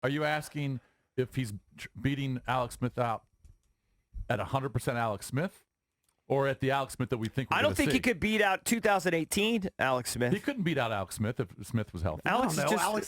Are you asking if he's beating Alex Smith out at 100% Alex Smith, or at the Alex Smith that we think we're I don't think see? he could beat out 2018 Alex Smith. He couldn't beat out Alex Smith if Smith was healthy. Alex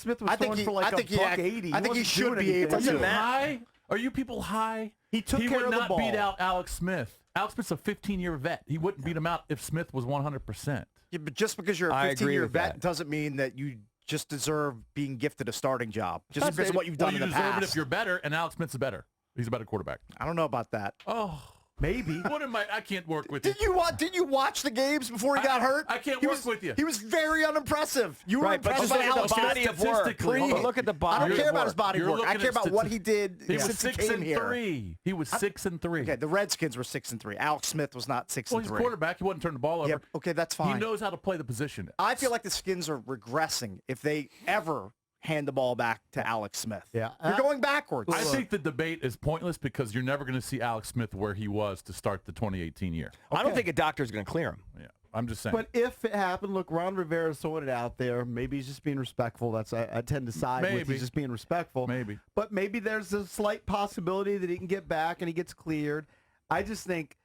Smith was throwing for like $180. I think he should be able Are you to. high? Are you people high? He took care would of the not ball. beat out Alex Smith. Alex Smith's a 15-year vet. He wouldn't beat him out if Smith was 100%. Yeah, but just because you're a I agree 15-year with vet that. doesn't mean that you just deserve being gifted a starting job. Just because of what you've done you in the deserve past. it if you're better, and Alex Smith's better. He's a better quarterback. I don't know about that. Oh, Maybe. what am I? I can't work with you. Did you watch the games before he got hurt? I can't He work was- with you. He was very unimpressive. You were Right, but impressed just by look at Alex the body Smith. of work. statistically. But look at the I body don't care of about his work. body You're work. I looking care at about what he did He was since he 6 came and here. 3. He was 6 and 3. Okay, the Redskins were 6 and 3. Alex Smith was not 6 Well, and he's 3. quarterback. He wouldn't turn the ball over. Yeah, okay, that's fine. He knows how to play the position. I feel like the Skins are regressing if they ever hand the ball back to Alex Smith. Yeah. You're going backwards. I think the debate is pointless because you're never going to see Alex Smith where he was to start the 2018 year. I don't think a doctor's going to clear him. Yeah, I'm just saying. But if it happened, look, Ron Rivera's throwing it out there. Maybe he's just being respectful. I tend to side with Maybe. he's just being respectful. Maybe. But maybe there's a slight possibility that he can get back and he gets cleared. I just think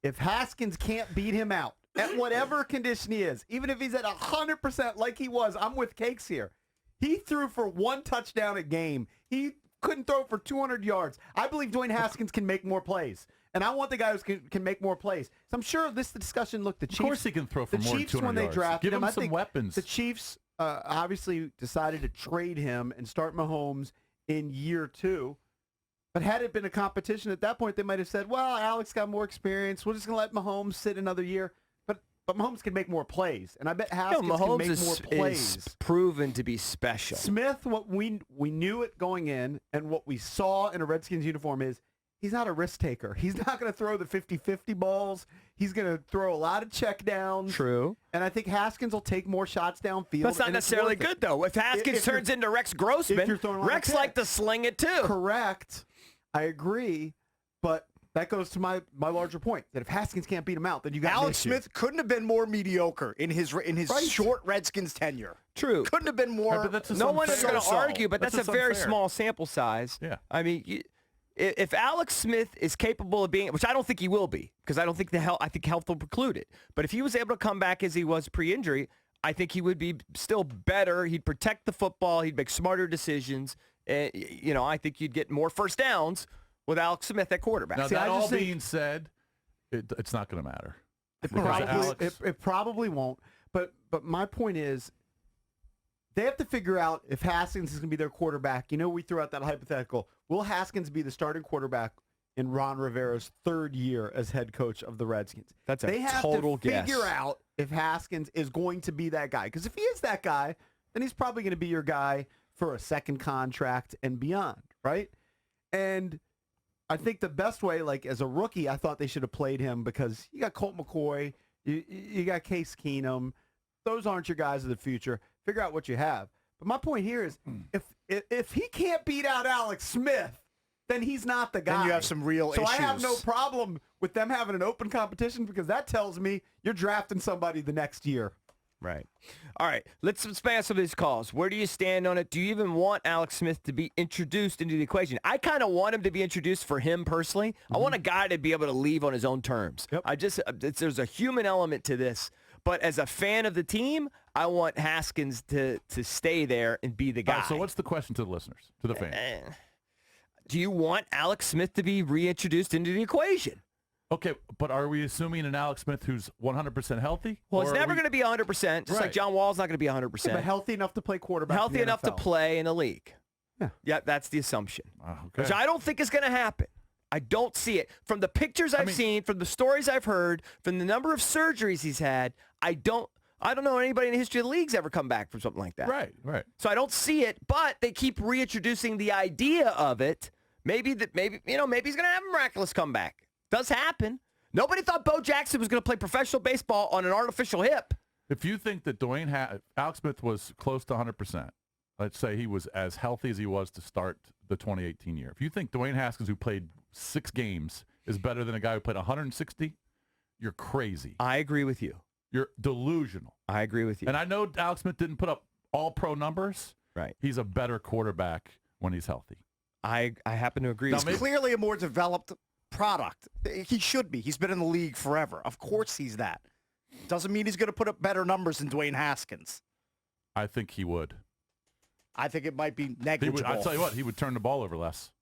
if Haskins can't beat him out at whatever condition he is, even if he's at 100% like he was, I'm with Cakes here. He threw for 1 touchdown a game. He couldn't throw for 200 yards. I believe Dwayne Haskins can make more plays. And I want the guy who can make more plays. So I'm sure this discussion, look, the Chiefs. Of course he can throw for the more Chiefs, than 200 when they yards. drafted Give him I some think weapons. The Chiefs obviously decided to trade him and start Mahomes in year 2. But had it been a competition at that point, they might have said, well, Alex got more experience. We're just going to let Mahomes sit another year. But Mahomes can make more plays. And I bet Haskins can Mahomes make more plays. is proven to be special. Smith, what we knew it going in and what we saw in a Redskins uniform is he's not a risk taker. He's not going to throw the 50-50 balls. He's going to throw a lot of check downs. True. And I think Haskins will take more shots downfield. That's not and it's necessarily worth it. good, though. If Haskins If you're- turns into Rex if Grossman, you're throwing a lot of Rex like to picks. sling it, too. Correct. I agree. But that goes to my larger point, that if Haskins can't beat him out, then you got Alex Smith couldn't have been more mediocre in his Right. short Redskins tenure. True. Couldn't have been more. Yeah, but that's just No one is unfair. going to argue, but that's a just very unfair. small sample size. Yeah. I mean, if Alex Smith is capable of being, which I don't think he will be, because I don't think I think health will preclude it. But if he was able to come back as he was pre-injury, I think he would be still better. He'd protect the football. He'd make smarter decisions. I think you'd get more first downs with Alex Smith at quarterback. Now, See, that I just all think- being said, it's not going to matter. It probably won't. But my point is, they have to figure out if Haskins is going to be their quarterback. We threw out that hypothetical. Will Haskins be the starting quarterback in Ron Rivera's 3rd year as head coach of the Redskins? That's a they have total to guess. figure out if Haskins is going to be that guy. Because if he is that guy, then he's probably going to be your guy for a second contract and beyond, right? And I think the best way, like as a rookie, I thought they should have played him because you got Colt McCoy, you got Case Keenum. Those aren't your guys of the future. Figure out what you have. But my point here is, if he can't beat out Alex Smith, then he's not the guy. Then you have some real so issues. I have no problem with them having an open competition because that tells me you're drafting somebody the next year. Right. All right. Let's expand some of these calls. Where do you stand on it? Do you even want Alex Smith to be introduced into the equation? I kind of want him to be introduced for him personally. I want a guy to be able to leave on his own terms. Yep. There's a human element to this. But as a fan of the team, I want Haskins to stay there and be the guy. All right, so what's the question to the listeners, to the fans? Do you want Alex Smith to be reintroduced into the equation? Okay, but are we assuming an Alex Smith who's 100% healthy? Well, it's never going to be 100%, just like Right. John Wall's not going to be 100%. But healthy enough to play quarterback. Healthy in the enough to NFL. play in the league. Yeah. Yeah, that's the assumption. Okay. Which I don't think is going to happen. I don't see it. From the pictures I've seen, from the stories I've heard, from the number of surgeries he's had, I don't know anybody in the history of the league's ever come back from something like that. Right. So I don't see it, but they keep reintroducing the idea of it. Maybe he's going to have a miraculous comeback. Does happen. Nobody thought Bo Jackson was going to play professional baseball on an artificial hip. If you think that Alex Smith was close to 100%, let's say he was as healthy as he was to start the 2018 year. If you think Dwayne Haskins, who played 6 games, is better than a guy who played 160, you're crazy. I agree with you. You're delusional. I agree with you. And I know Alex Smith didn't put up all-pro numbers. Right. He's a better quarterback when he's healthy. I happen to agree. He's with you. clearly a more developed product. He should be. He's been in the league forever. Of course he's that. Doesn't mean he's going to put up better numbers than Dwayne Haskins. I think he would. I think it might be He would. negligible. I'll tell you what, he would turn the ball over less.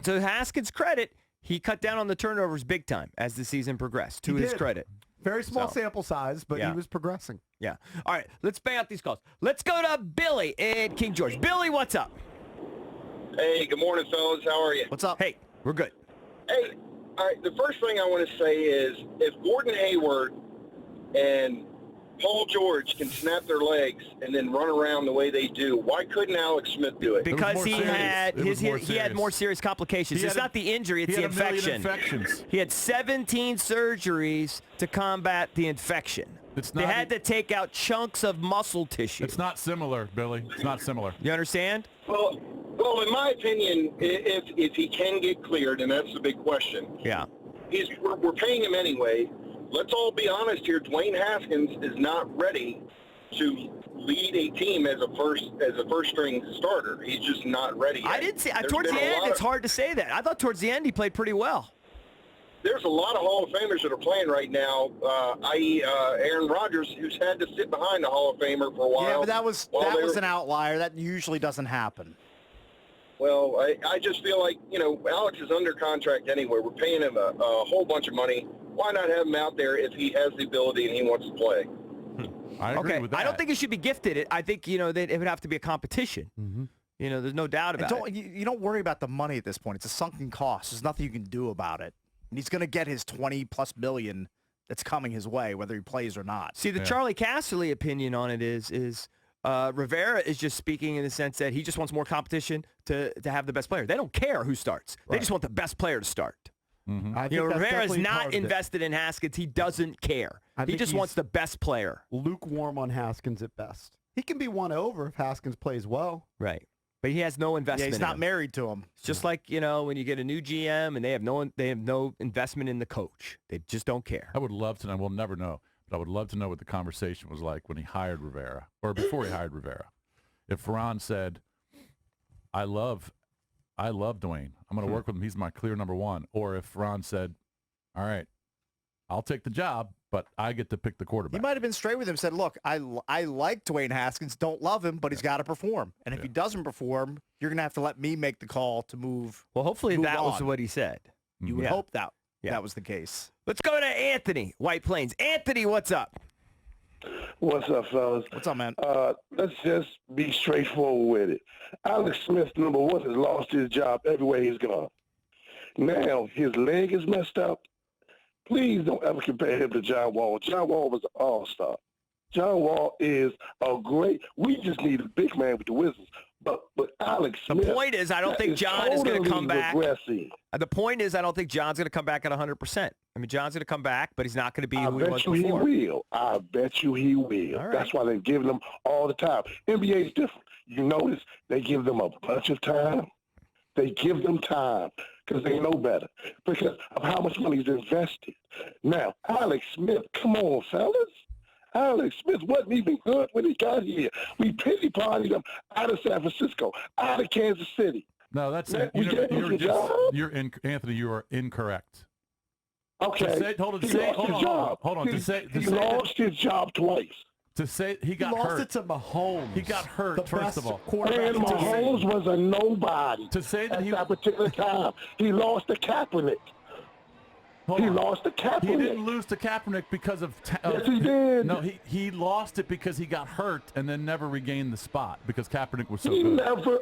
To Haskins' credit, he cut down on the turnovers big time as the season progressed, to He his did. credit. Very small So, sample size, but yeah. he was progressing. Yeah. All right, let's bang out these calls. Let's go to Billy in King George. Billy, what's up? Hey, good morning, fellas. How are you? What's up? Hey, we're good. Hey, all right, the first thing I want to say is if Gordon Hayward and Paul George can snap their legs and then run around the way they do, why couldn't Alex Smith do it? Because more he serious. had It was more he had serious. more serious complications. He It's had a- not the injury, it's he the had a million infection. infections. He had 17 surgeries to combat the infection. It's They not had to take out chunks of muscle tissue. It's not similar, Billy. It's not similar. You understand? Well, in my opinion, if he can get cleared, and that's the big question, Yeah. we're paying him anyway. Let's all be honest here. Dwayne Haskins is not ready to lead a team as a first string starter. He's just not ready yet. I didn't see. There's Towards been the a end, lot it's of- hard to say that. I thought towards the end he played pretty well. There's a lot of Hall of Famers that are playing right now, i.e. Aaron Rodgers, who's had to sit behind a Hall of Famer for a while. Yeah, but that was while they were- an outlier. That usually doesn't happen. Well, I just feel like, Alex is under contract anyway. We're paying him a whole bunch of money. Why not have him out there if he has the ability and he wants to play? I agree Okay. with that. I don't think he should be gifted it. I think that it would have to be a competition. Mm-hmm. There's no doubt And about it. you don't worry about the money at this point. It's a sunken cost. There's nothing you can do about it. And he's going to get his 20+ million that's coming his way, whether he plays or not. See, the Yeah. Charlie Casserly opinion on it is Rivera is just speaking in the sense that he just wants more competition to have the best player. They don't care who starts. They just want the best player to start. I think that's Rivera's definitely not part of it. invested in Haskins. He doesn't care. I He think just wants he's- the best player. Lukewarm on Haskins at best. He can be won over if Haskins plays well. Right. But he has no Yeah, investment he's in not him. married to him. It's just like, when you get a new GM and they have no investment in the coach. They just don't care. I would love to know. We'll never know, but I would love to know what the conversation was like when he hired Rivera or before he hired Rivera. If Ferran said, I love Dwayne. I'm going to work with him. He's my clear number one. Or if Ferran said, all right, I'll take the job, but I get to pick the He quarterback. might have been straight with him, said, look, I like Dwayne Haskins, don't love him, but he's got to perform. And if he doesn't perform, you're going to have to let me make the call to move. Well, hopefully Move that was on. what he said. You would Yeah. hope that Yeah. that was the case. Let's go to Anthony, White Plains. Anthony, what's up? What's up, fellas? What's up, man? Let's just be straightforward with it. Alex Smith, number one, has lost his job everywhere he's gone. Now his leg is messed up. Please don't ever compare him to John Wall. John Wall was an all-star. John Wall is a great. We just need a big man with the Wizards. But Alex The Smith, point is, I don't that think John is going to totally come back. regressing. The point is, I don't think John's going to come back at 100%. I mean, John's going to come back, but he's not going to be I who he was bet you before. he will. I bet you he will. All right. That's why they're giving him all the time. NBA is different. You notice they give them a bunch of time. They give them time because they know better because of how much money is invested. Now, Alex Smith, come on, fellas. Alex Smith wasn't even good when he got here. We pity partied him out of San Francisco, out of Kansas City. No, that's Man, it. we gave him the job. Anthony, you are incorrect. Okay. To say, hold on, to He say, lost hold his on, job. hold on. He, To say, he lost his job twice. to say he He got lost hurt. it to Mahomes. He got hurt, the first best of all. quarterback And in the league. Mahomes was a nobody To say that at he that particular time. He lost to Kaepernick. hold He on. lost to He didn't Kaepernick. lose to Kaepernick because of. Yes, he did. No, he lost it because he got hurt and then never regained the spot because Kaepernick was so He good. never.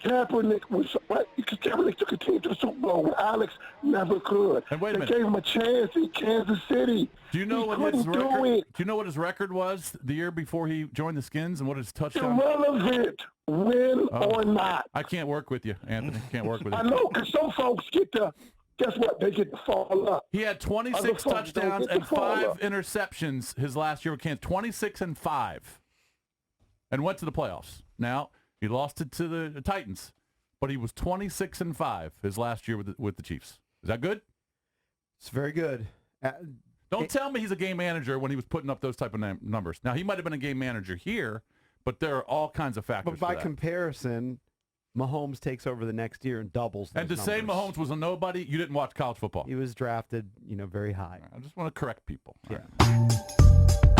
Kaepernick was right because Kaepernick took a team to the Super Bowl when Alex never could. And wait a they minute. gave him a chance in Kansas City. Do you know he what his couldn't record? do it. Do you know what his record was the year before he joined the Skins and what his touchdown? Irrelevant, win Oh. or not. I can't work with you, Anthony. Can't work with I you. know because some folks get to. Guess what? They get to fall up. He had 26 Other folks don't touchdowns get the and 5 follow-up. interceptions his last year with Kansas. 26 and 5, and went to the playoffs. Now he lost it to the Titans, but he was 26 and 5 his last year with the Chiefs. Is that good? It's very good. Don't tell me he's a game manager when he was putting up those type of numbers. Now he might have been a game manager here, But there are all kinds of factors. But by for that. comparison, Mahomes takes over the next year and doubles those And to say numbers. Mahomes was a nobody, you didn't watch college football. He was drafted, very high. I just want to correct people. All Yeah. right.